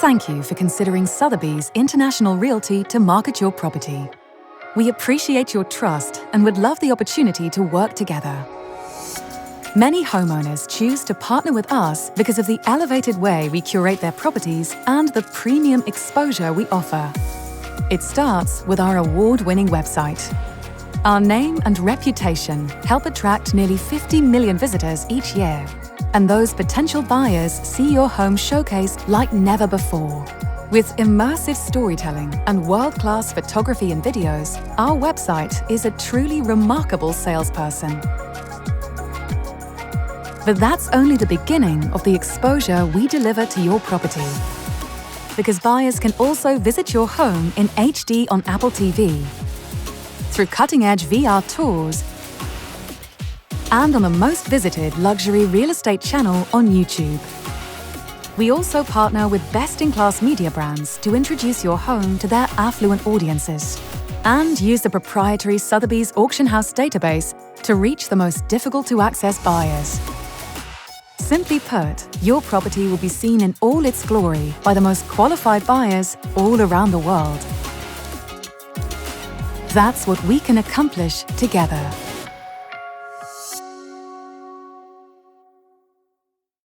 Thank you for considering Sotheby's International Realty to market your property. We appreciate your trust and would love the opportunity to work together. Many homeowners choose to partner with us because of the elevated way we curate their properties and the premium exposure we offer. It starts with our award-winning website. Our name and reputation help attract nearly 50 million visitors each year, and those potential buyers see your home showcased like never before. With immersive storytelling and world-class photography and videos, our website is a truly remarkable salesperson. But that's only the beginning of the exposure we deliver to your property. Because buyers can also visit your home in HD on Apple TV, through cutting-edge VR tours, and on the most visited luxury real estate channel on YouTube. We also partner with best-in-class media brands to introduce your home to their affluent audiences, and use the proprietary Sotheby's auction house database to reach the most difficult-to-access buyers. Simply put, your property will be seen in all its glory by the most qualified buyers all around the world. That's what we can accomplish together.